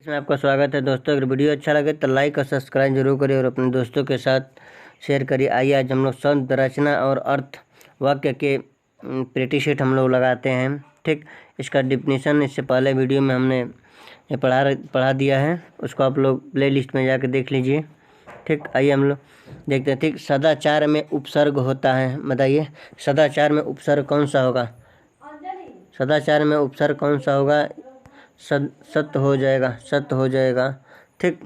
इसमें आपका स्वागत है दोस्तों। अगर वीडियो अच्छा लगे तो लाइक और सब्सक्राइब जरूर करिए और अपने दोस्तों के साथ शेयर करिए। आइए आज हम लोग शब्द रचना और अर्थ वाक्य के प्रेटिसेट हम लोग लगाते हैं। ठीक, इसका डिफिनीशन इससे पहले वीडियो में हमने ये पढ़ा दिया है, उसको आप लोग प्ले लिस्ट में जाकर देख लीजिए। ठीक, आइए हम लोग देखते हैं। ठीक, सदाचार में उपसर्ग होता है, बताइए सदाचार में उपसर्ग कौन सा होगा? सदाचार में उपसर्ग कौन सा होगा? सत्य हो जाएगा, सत्य हो जाएगा। ठीक,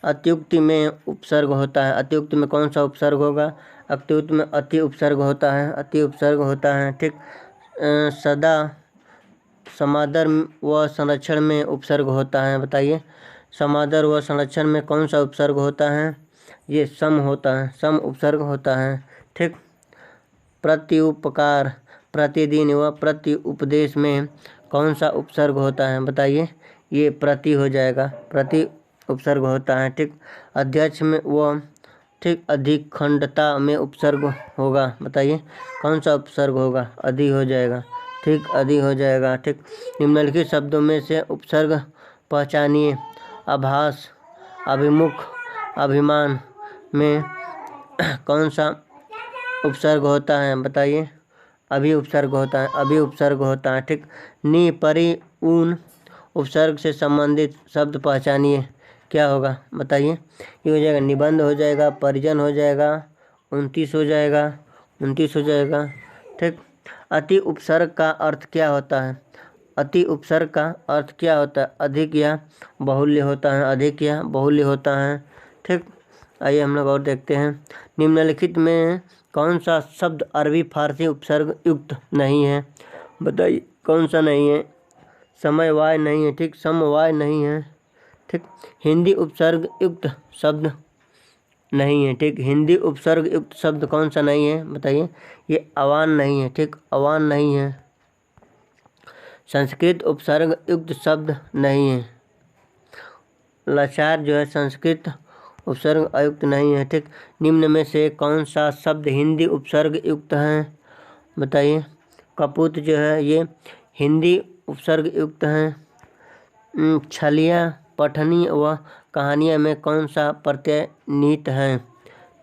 अत्युक्ति में उपसर्ग होता है। अत्युक्ति में कौन सा उपसर्ग होगा? अत्युक्ति में अति उपसर्ग होता है, अति उपसर्ग होता है। ठीक, सदा समादर व संरक्षण में उपसर्ग होता है, बताइए समादर व संरक्षण में कौन सा उपसर्ग होता है? ये सम होता है, सम उपसर्ग होता है। ठीक, प्रत्युपकार प्रतिदिन व प्रति उपदेश में कौन सा उपसर्ग होता है? बताइए, ये प्रति हो जाएगा, प्रति उपसर्ग होता है। ठीक, अध्यक्ष में व ठीक अधिखंडता में उपसर्ग होगा, बताइए कौन सा उपसर्ग होगा? अधि हो जाएगा। ठीक, अधि हो जाएगा। ठीक, निम्नलिखित शब्दों में से उपसर्ग पहचानिए। आभास, अभिमुख, अभिमान में कौन सा उपसर्ग होता है? बताइए अभी उपसर्ग होता है, अभी उपसर्ग होता है। ठीक, नि परि ऊन उपसर्ग से संबंधित शब्द पहचानिए, क्या होगा? बताइए। ये हो जाएगा निबंध हो जाएगा, परिजन हो जाएगा, 29 हो जाएगा, 29 हो जाएगा। ठीक, अति उपसर्ग का अर्थ क्या होता है? अति उपसर्ग का अर्थ क्या होता है? अधिक या बहुल्य होता है, अधिक या बहुल्य होता है। ठीक, आइए हम लोग और देखते हैं। निम्नलिखित में कौन सा शब्द अरबी फारसी उपसर्ग युक्त नहीं है? बताइए कौन सा नहीं है? समवाय नहीं है, ठीक, समवाय नहीं है। ठीक, हिंदी उपसर्ग युक्त शब्द नहीं है। ठीक, हिंदी उपसर्ग युक्त शब्द कौन सा नहीं है? बताइए, ये अवान नहीं है। ठीक, अवान नहीं है। संस्कृत उपसर्ग युक्त शब्द नहीं है। लाचार जो है संस्कृत उपसर्ग अयुक्त नहीं है। ठीक, निम्न में से कौन सा शब्द हिंदी उपसर्ग युक्त है? बताइए। कपूत जो है ये हिंदी उपसर्ग युक्त है। छलिया, पठनी व कहानियाँ में कौन सा प्रत्यय निहित है?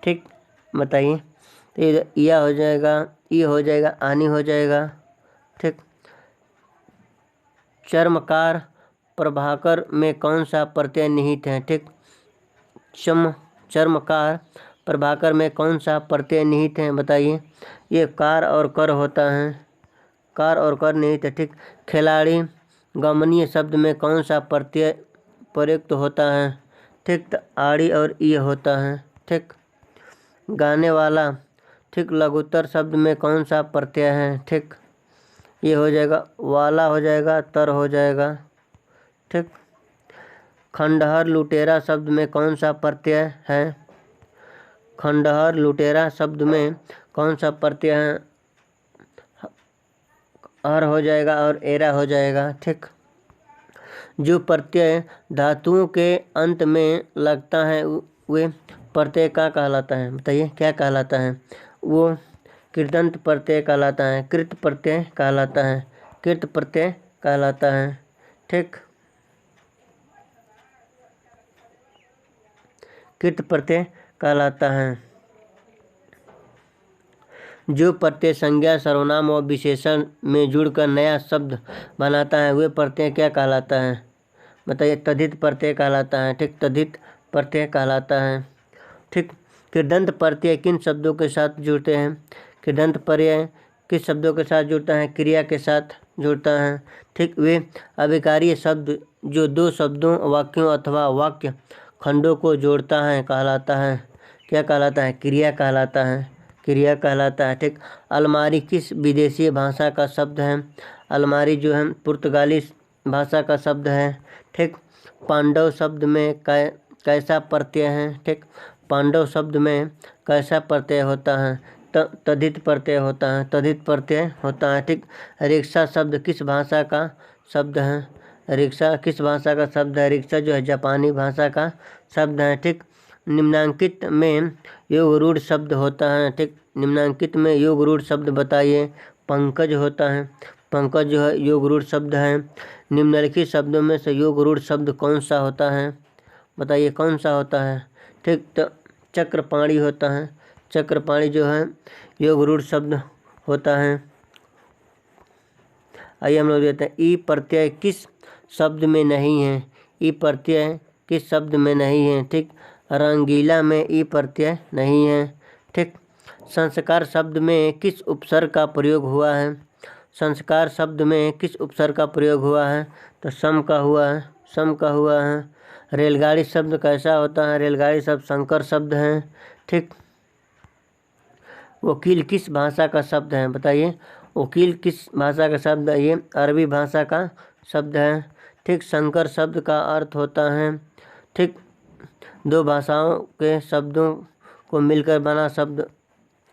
ठीक, बताइए। तो यह हो जाएगा, ये हो जाएगा, आनी हो जाएगा। ठीक, चर्मकार, प्रभाकर में कौन सा प्रत्यय निहित है? ठीक, चर्मकार, प्रभाकर में कौन सा प्रत्यय निहित है? बताइए। ये कार और कर होता है, कार और कर निहित है। ठीक, खिलाड़ी, गमनीय शब्द में कौन सा प्रत्यय प्रयुक्त होता है? ठीक, तो आड़ी और ई होता है। ठीक, गाने वाला, ठीक, लघुत्तर शब्द में कौन सा प्रत्यय है? ठीक, ये हो जाएगा, वाला हो जाएगा, तर हो जाएगा। ठीक, खंडहर लुटेरा शब्द में कौन सा प्रत्यय है? खंडहर लुटेरा शब्द में कौन सा प्रत्यय है? हर हो जाएगा और एरा हो जाएगा। ठीक, जो प्रत्यय धातुओं के अंत में लगता है वे प्रत्यय क्या कहलाता है? बताइए क्या कहलाता है? वो कृदंत प्रत्यय कहलाता है, कृत प्रत्यय कहलाता है, कृत प्रत्यय कहलाता है। ठीक, कृत प्रत्यय कहलाता है। जो प्रत्यय संज्ञा, सर्वनाम और विशेषण में जुड़कर नया शब्द बनाता है वे प्रत्यय क्या कहलाता है? बताइए। तद्धित प्रत्यय कहलाता है। ठीक, तद्धित प्रत्यय कहलाता है। ठीक, कृदंत प्रत्यय किन शब्दों के साथ जुड़ते हैं? कृदंत प्रत्यय किस शब्दों के साथ जुड़ता है? क्रिया के साथ जुड़ता है। ठीक, वे अभिकार्य शब्द जो दो शब्दों, वाक्यों अथवा वाक्य खंडों को जोड़ता है कहलाता है, क्या कहलाता है? क्रिया कहलाता है, क्रिया कहलाता है। ठीक, अलमारी किस विदेशी भाषा का शब्द है? अलमारी जो है पुर्तगाली भाषा का शब्द है। ठीक, पांडव शब्द में कैसा प्रत्यय है? ठीक, पांडव शब्द में कैसा प्रत्यय होता है? तद्धित प्रत्यय होता है, तद्धित प्रत्यय होता है। ठीक, रिक्शा शब्द किस भाषा का शब्द है? रिक्शा किस भाषा का शब्द है? रिक्शा जो है जापानी भाषा का शब्द है। ठीक, निम्नांकित में योग रूढ़ शब्द होता है। ठीक, निम्नांकित में योग रूढ़ शब्द बताइए। पंकज होता है, पंकज जो है योग रूढ़ शब्द है। निम्नलिखित शब्दों में से योग रूढ़ शब्द कौन सा होता है, बताइए कौन सा होता है। ठीक, तो चक्रपाणी होता है। चक्रपाणी जो है योग रूढ़ शब्द होता है। आइए हम लोग देते हैं ई प्रत्यय किस शब्द में नहीं है। ई प्रत्यय किस शब्द में नहीं है। ठीक, रंगीला में ई प्रत्यय नहीं है। ठीक, संस्कार शब्द में किस उपसर्ग का प्रयोग हुआ है। संस्कार शब्द में किस उपसर्ग का प्रयोग हुआ है, तो सम का हुआ है, सम का हुआ है। रेलगाड़ी शब्द कैसा होता है, रेलगाड़ी शब्द संकर शब्द है। ठीक, वकील किस भाषा का शब्द है, बताइए वकील किस भाषा का शब्द है, ये अरबी भाषा का शब्द है। ठीक, संकर शब्द का अर्थ होता है, ठीक, दो भाषाओं के शब्दों को मिलकर बना शब्द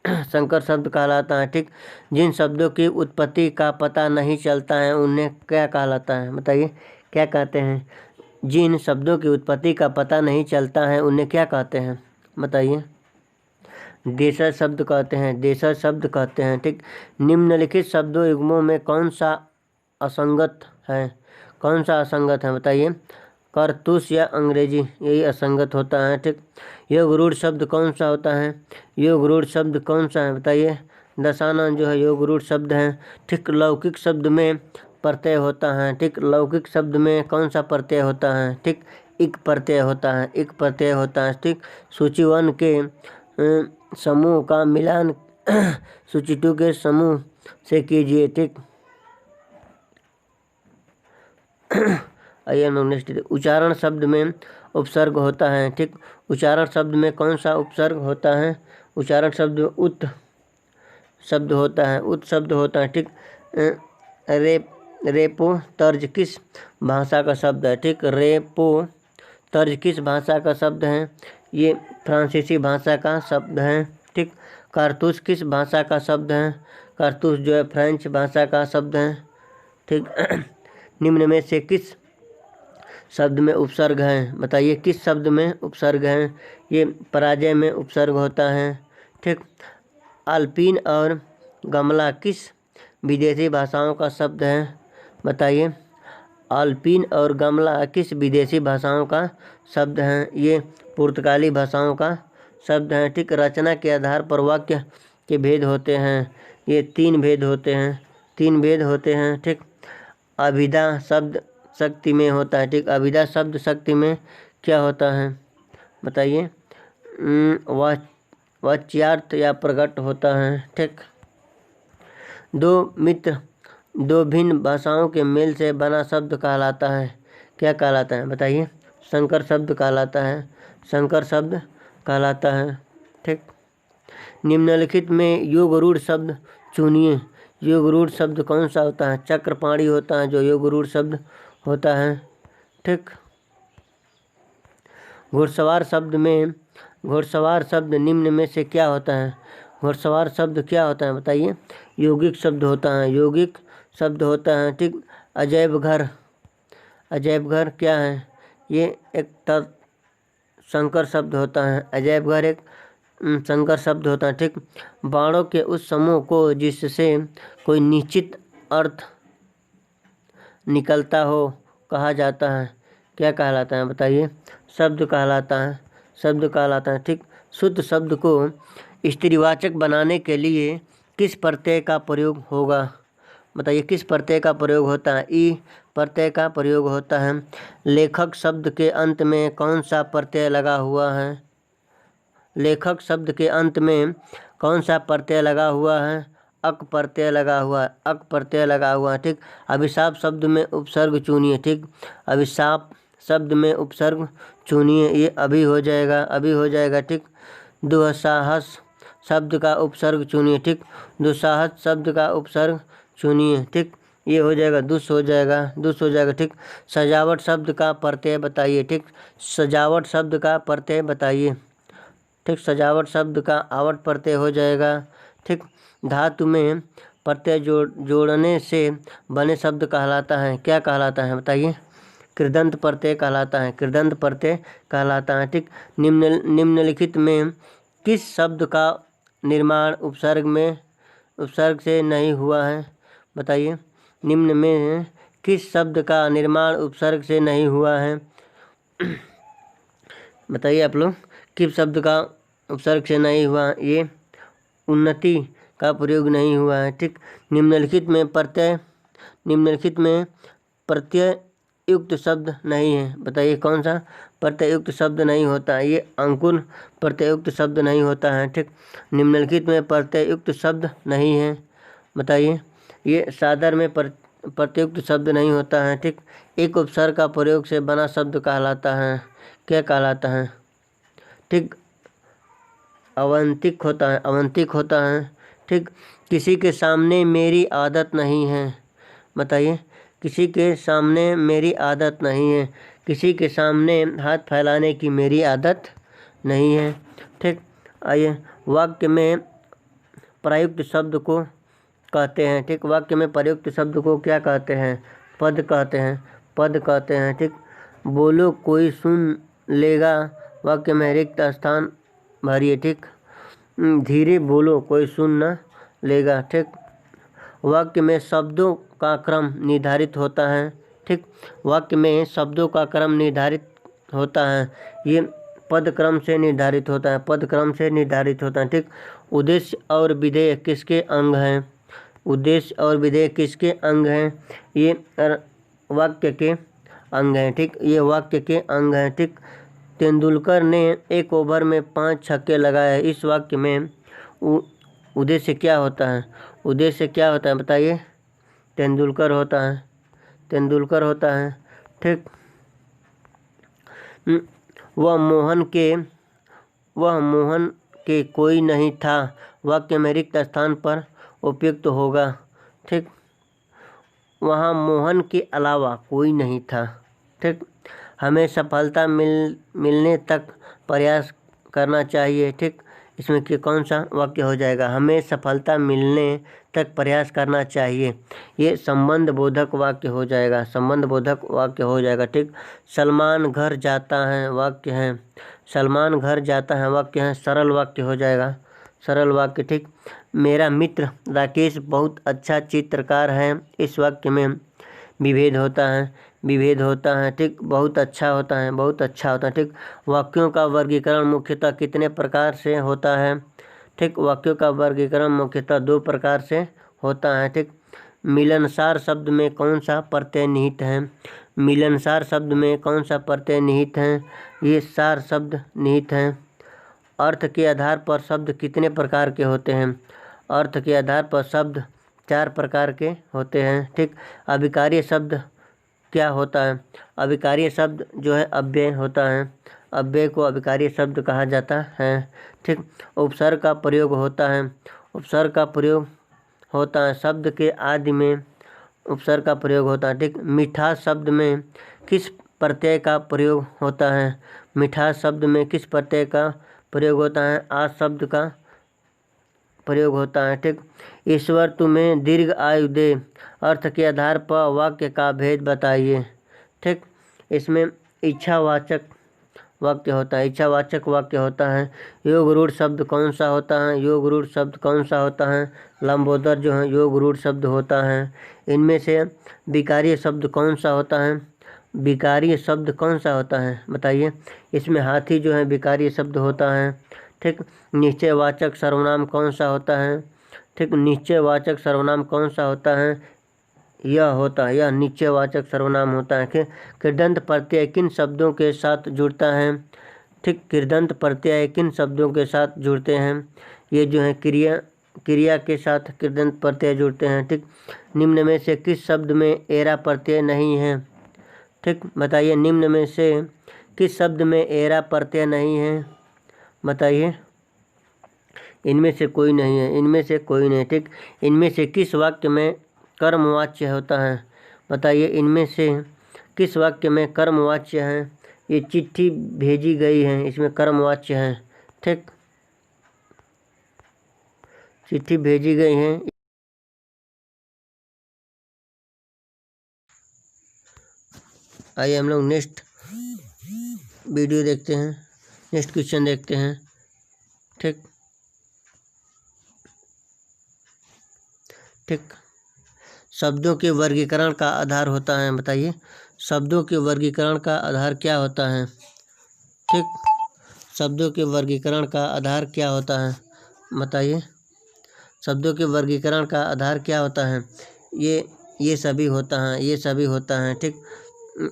संकर शब्द कहलाता है। ठीक, जिन शब्दों की उत्पत्ति का पता नहीं चलता है उन्हें क्या कहलाता है, बताइए क्या कहते हैं। जिन शब्दों की उत्पत्ति का पता नहीं चलता है उन्हें क्या कहते हैं, बताइए। देशज शब्द कहते हैं, देशज शब्द कहते हैं। ठीक, निम्नलिखित शब्दों युग्मों में कौन सा असंगत है, कौन सा असंगत है, बताइए। करतूस या अंग्रेजी, यही असंगत होता है। ठीक, योग रूढ़ शब्द कौन सा होता है, योग रूढ़ शब्द कौन सा है, बताइए। दशानन जो है योग रूढ़ शब्द है। ठीक, लौकिक शब्द में प्रत्यय होता है। ठीक, लौकिक शब्द में कौन सा प्रत्यय होता है, ठीक, इक प्रत्यय होता है, इक प्रत्यय होता है। ठीक, सूची 1 के समूह का मिलान सूची 2 के समूह से कीजिए। ठीक, आइए हम नेक्स्ट। उच्चारण शब्द में उपसर्ग होता है। ठीक, उच्चारण शब्द में कौन सा उपसर्ग होता है, उच्चारण शब्द में उत शब्द होता है, उत शब्द होता है। ठीक, रेपो तर्ज किस भाषा का शब्द है। ठीक, रेपो तर्ज किस भाषा का शब्द है, ये फ्रांसीसी भाषा का शब्द है। ठीक, कारतूस किस भाषा का शब्द है, कारतूस जो है फ्रेंच भाषा का शब्द है। ठीक, निम्न में से किस शब्द में उपसर्ग है, बताइए किस शब्द में उपसर्ग है, ये पराजय में उपसर्ग होता है। ठीक, अल्पिन और गमला किस विदेशी भाषाओं का शब्द है, बताइए। अल्पिन और गमला किस विदेशी भाषाओं का शब्द हैं, ये पुर्तगाली भाषाओं का शब्द हैं। ठीक, रचना के आधार पर वाक्य के भेद होते हैं, ये 3 भेद होते हैं, 3 भेद होते हैं। ठीक, अभिधा शब्द शक्ति में होता है। ठीक, अभिधा शब्द शक्ति में क्या होता है, बताइए। वाच्यार्थ या प्रकट होता है। ठीक, दो मित्र दो भिन्न भाषाओं के मेल से बना शब्द कहलाता है, क्या कहलाता है, बताइए। संकर शब्द कहलाता है, संकर शब्द कहलाता है। ठीक, निम्नलिखित में योग रूढ़ शब्द चुनिए। योग रूढ़ शब्द कौन सा होता है, चक्रपाणी होता है जो योग रूढ़ शब्द होता है। ठीक, घुड़सवार शब्द निम्न में से क्या होता है, घुड़सवार शब्द क्या होता है, बताइए। यौगिक शब्द होता है, यौगिक शब्द होता है। ठीक, अजैब घर क्या है, ये एक संकर शब्द होता है, अजैब घर एक संकर शब्द होता है। ठीक, बाणों के उस समूह को जिससे कोई निश्चित अर्थ निकलता हो कहा जाता है, क्या कहलाता है, बताइए। शब्द कहलाता है, शब्द कहलाता है। ठीक, शुद्ध शब्द को स्त्रीवाचक बनाने के लिए किस प्रत्यय का प्रयोग होगा, बताइए किस प्रत्यय का प्रयोग होता है। ई प्रत्यय का प्रयोग होता है। लेखक शब्द के अंत में कौन सा प्रत्यय लगा हुआ है, लेखक शब्द के अंत में कौन सा प्रत्यय लगा हुआ है, अक प्रत्यय लगा हुआ है, अक प्रत्यय लगा हुआ है। ठीक, अभिशाप शब्द में उपसर्ग चुनिए। ठीक, अभिशाप शब्द में उपसर्ग चुनिए, ये अभी हो जाएगा, अभी हो जाएगा। ठीक, दुस्साहस शब्द का उपसर्ग चुनिए। ठीक, दुस्साहस शब्द का उपसर्ग चुनिए। ठीक, ये हो जाएगा, दुस हो जाएगा, दुस हो जाएगा। ठीक, सजावट शब्द का प्रत्यय बताइए। ठीक, सजावट शब्द का प्रत्यय बताइए। ठीक, सजावट शब्द का आवट प्रत्यय हो जाएगा। ठीक, धातु में प्रत्यय जोड़ने से बने शब्द कहलाता है, क्या कहलाता है, बताइए। कृदंत प्रत्यय कहलाता है, कृदंत प्रत्यय कहलाता है। ठीक, निम्नलिखित में किस शब्द का निर्माण उपसर्ग से नहीं हुआ है, बताइए। निम्न में किस शब्द का निर्माण उपसर्ग से नहीं हुआ है? बताइए आप लोग, किस शब्द का उपसर्ग से नहीं हुआ? ये उन्नति का प्रयोग नहीं हुआ है। ठीक, निम्नलिखित में प्रत्यय युक्त शब्द नहीं है। बताइए कौन सा प्रत्यय युक्त शब्द नहीं होता है? ये अंकुर प्रत्यय युक्त शब्द नहीं होता है। ठीक, निम्नलिखित में प्रत्यय युक्त शब्द नहीं है। बताइए, ये सादर में प्रत्ययुक्त शब्द नहीं होता है। ठीक, एक उपसर्ग का प्रयोग से बना शब्द कहलाता है, क्या कहलाता है? ठीक, अवंतिक होता है। ठीक, किसी के सामने मेरी आदत नहीं है। बताइए, किसी के सामने मेरी आदत नहीं है। किसी के सामने हाथ फैलाने की मेरी आदत नहीं है। ठीक, आइए, वाक्य में प्रयुक्त शब्द को कहते हैं। ठीक, वाक्य में प्रयुक्त शब्द को क्या कहते हैं? पद कहते हैं। ठीक, बोलो कोई सुन लेगा, वाक्य में रिक्त स्थान भरिए। ठीक, धीरे बोलो कोई सुन न लेगा। ठीक, वाक्य में शब्दों का क्रम निर्धारित होता है। ठीक, वाक्य में शब्दों का क्रम निर्धारित होता है। ये पद क्रम से निर्धारित होता है। ठीक, उद्देश्य और विधेय किसके अंग हैं? ये वाक्य के अंग हैं। ठीक, ये वाक्य के अंग हैं। ठीक, तेंदुलकर ने एक ओवर में 5 छक्के लगाए। इस वाक्य में उद्देश्य क्या होता है? बताइए। तेंदुलकर होता है। ठीक, वह मोहन के कोई नहीं था, वाक्य में रिक्त स्थान पर उपयुक्त होगा। ठीक, वहाँ मोहन के अलावा कोई नहीं था। ठीक, हमें सफलता मिलने तक प्रयास करना चाहिए। ठीक, इसमें कि कौन सा वाक्य हो जाएगा? हमें सफलता मिलने तक प्रयास करना चाहिए। ये संबंध बोधक वाक्य हो जाएगा। ठीक, सलमान घर जाता है, वाक्य है। सरल वाक्य हो जाएगा। ठीक, मेरा मित्र राकेश बहुत अच्छा चित्रकार है। इस वाक्य में विभेद होता है। ठीक, बहुत अच्छा होता है। ठीक, वाक्यों का वर्गीकरण मुख्यतः कितने प्रकार से होता है? ठीक, वाक्यों का वर्गीकरण मुख्यतः 2 प्रकार से होता है। ठीक, मिलनसार शब्द में कौन सा प्रत्यय निहित है? ये सार शब्द निहित हैं। अर्थ के आधार पर शब्द कितने प्रकार के होते हैं? अर्थ के आधार पर शब्द 4 प्रकार के होते हैं। ठीक, अभिकार्य शब्द क्या होता है? अभिकार्य शब्द जो है अव्यय होता है। अव्यय को अभिकार्य शब्द कहा जाता है। ठीक, उपसर्ग का प्रयोग होता है। शब्द के आदि में उपसर्ग का प्रयोग होता है। ठीक, मिठास शब्द में किस प्रत्यय का प्रयोग होता है? आज शब्द का प्रयोग होता है। ठीक, ईश्वर तुम्हें दीर्घ आयु दे, अर्थ के आधार पर वाक्य का भेद बताइए। ठीक, इसमें इच्छावाचक वाक्य होता है। योग रूढ़ शब्द कौन सा होता है? लंबोदर जो है योग रूढ़ शब्द होता है। इनमें से विकार्य शब्द कौन सा होता है? बताइए। इसमें हाथी जो है विकार्य शब्द होता है। ठीक, निश्चयवाचक सर्वनाम कौन सा होता है? यह निश्चयवाचक सर्वनाम होता है। कृदंत प्रत्यय किन शब्दों के साथ जुड़ता है? ठीक, कृदंत प्रत्यय किन शब्दों के साथ जुड़ते हैं? ये जो है क्रिया के साथ कृदंत प्रत्यय जुड़ते हैं। ठीक, निम्न में से किस शब्द में एरा प्रत्यय नहीं है? ठीक, बताइए, निम्न में से किस शब्द में एरा प्रत्यय नहीं है? बताइए। इनमें से कोई नहीं है। ठीक, इनमें से किस वाक्य में कर्मवाच्य होता है? बताइए, इनमें से किस वाक्य में कर्मवाच्य है? ये चिट्ठी भेजी गई है, इसमें कर्मवाच्य है। ठीक, चिट्ठी भेजी गई है। आइए हम लोग नेक्स्ट वीडियो देखते हैं, नेक्स्ट क्वेश्चन देखते हैं। ठीक, शब्दों के वर्गीकरण का आधार होता है? बताइए, शब्दों के वर्गीकरण का आधार क्या होता है? ठीक, शब्दों के वर्गीकरण का आधार क्या होता है? बताइए, शब्दों के वर्गीकरण का आधार क्या होता है? ये सभी होता है, ये सभी होता है। ठीक,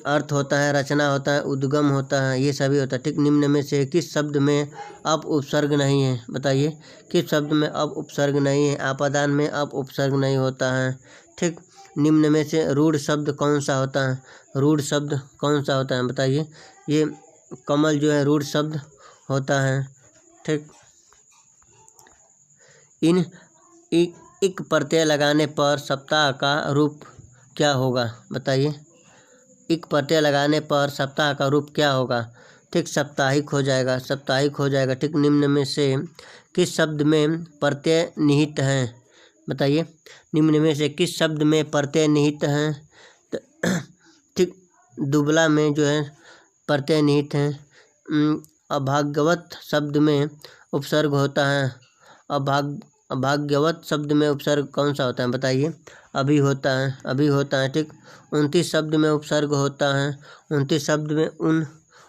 अर्थ होता है, रचना होता है, उद्गम होता है, ये सभी होता है। ठीक, निम्न में से किस शब्द में अप उपसर्ग नहीं है? बताइए, किस शब्द में अप उपसर्ग नहीं है? आपादान में अप उपसर्ग नहीं होता है। ठीक, निम्न में से रूढ़ शब्द कौन सा होता है? रूढ़ शब्द कौन सा होता है? बताइए, ये कमल जो है रूढ़ शब्द होता है। ठीक, इन इक प्रत्यय लगाने पर सप्ताह का रूप क्या होगा? बताइए, इक प्रत्यय लगाने पर सप्ताह का रूप क्या होगा? ठीक, साप्ताहिक हो जाएगा, साप्ताहिक हो जाएगा। ठीक, निम्न में से किस शब्द में प्रत्यय निहित है? बताइए, निम्न में से किस शब्द में प्रत्यय निहित है? ठीक, दुबला में जो है प्रत्यय निहित है। अभाग्यवत शब्द में उपसर्ग होता है। अभाग्यवत शब्द में उपसर्ग कौन सा होता है? बताइए, अभी होता है, अभी होता है। ठीक, 29 शब्द में उपसर्ग होता है। 29 शब्द में उन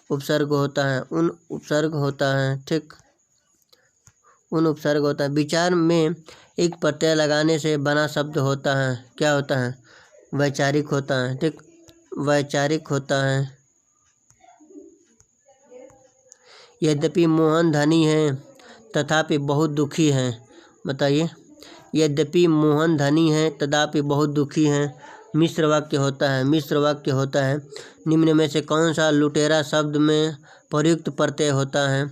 उपसर्ग होता है, उन उपसर्ग होता है। ठीक, उन उपसर्ग होता है। विचार में एक प्रत्यय लगाने से बना शब्द होता है, क्या होता है? वैचारिक होता है। ठीक, वैचारिक होता है। यद्यपि मोहन धनी है तथापि बहुत दुखी है। बताइए, यद्यपि मोहन धनी है तथापि बहुत दुखी है, मिश्र वाक्य होता है, मिश्र वाक्य होता है। निम्न में से कौन सा लुटेरा शब्द में प्रयुक्त प्रत्यय होता है?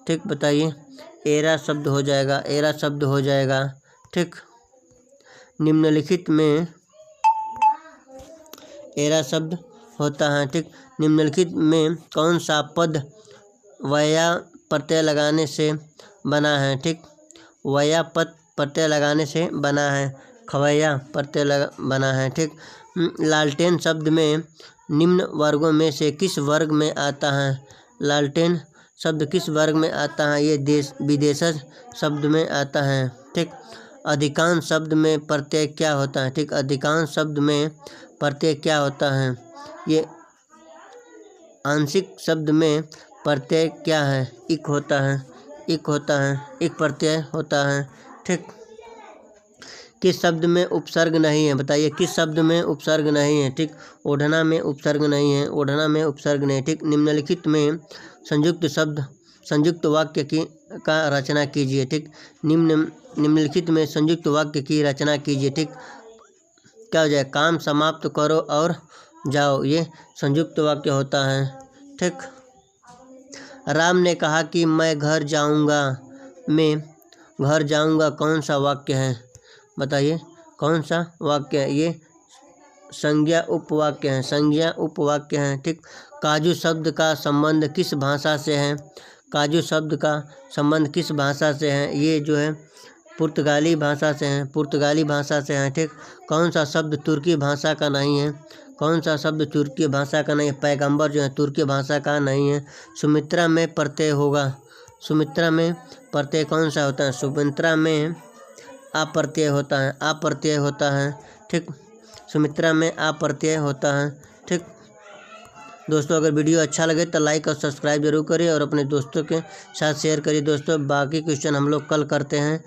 ठीक, बताइए, एरा शब्द हो जाएगा, एरा शब्द हो जाएगा। ठीक, निम्नलिखित में एरा शब्द होता है। ठीक, निम्नलिखित में कौन सा पद वया प्रत्यय लगाने से बना है? ठीक, वया पद प्रत्यय लगाने से बना है, खवैया प्रत्यय बना है। ठीक, लालटेन शब्द में निम्न वर्गों में से किस वर्ग में आता है? लालटेन शब्द किस वर्ग में आता है? ये देश विदेशज शब्द में आता है। ठीक, अधिकांश शब्द में प्रत्यय क्या होता है? ठीक, अधिकांश शब्द में प्रत्यय क्या होता है? ये आंशिक शब्द में प्रत्यय क्या है? इक होता है, इक होता है, इक प्रत्यय होता है। ठीक, किस शब्द में उपसर्ग नहीं है? बताइए, किस शब्द में उपसर्ग नहीं है? ठीक, ओढ़ना में उपसर्ग नहीं है, ओढ़ना में उपसर्ग नहीं। ठीक, निम्नलिखित में संयुक्त शब्द संयुक्त वाक्य का रचना कीजिए। ठीक, निम्नलिखित में संयुक्त वाक्य की रचना कीजिए। ठीक, क्या हो जाए? काम समाप्त करो और जाओ, ये संयुक्त वाक्य होता है। ठीक, राम ने कहा कि मैं घर जाऊंगा, मैं घर जाऊंगा कौन सा वाक्य है? बताइए, कौन सा वाक्य है? ये संज्ञा उपवाक्य है, संज्ञा उपवाक्य है। ठीक, काजू शब्द का संबंध किस भाषा से है? काजू शब्द का संबंध किस भाषा से है? ये जो है पुर्तगाली भाषा से है, पुर्तगाली भाषा से है। ठीक, कौन सा शब्द तुर्की भाषा का नहीं है? कौन सा शब्द तुर्की भाषा का नहीं है? पैगंबर जो है तुर्की भाषा का नहीं है। सुमित्रा में प्रत्यय होगा, सुमित्रा में प्रत्यय कौन सा होता है? सुमित्रा में अप्रत्यय होता है, अप्रत्यय होता है। ठीक, सुमित्रा में अप्रत्यय होता है। ठीक, दोस्तों अगर वीडियो अच्छा लगे तो लाइक और सब्सक्राइब जरूर करिए और अपने दोस्तों के साथ शेयर करिए। दोस्तों बाकी क्वेश्चन हम लोग कल करते हैं।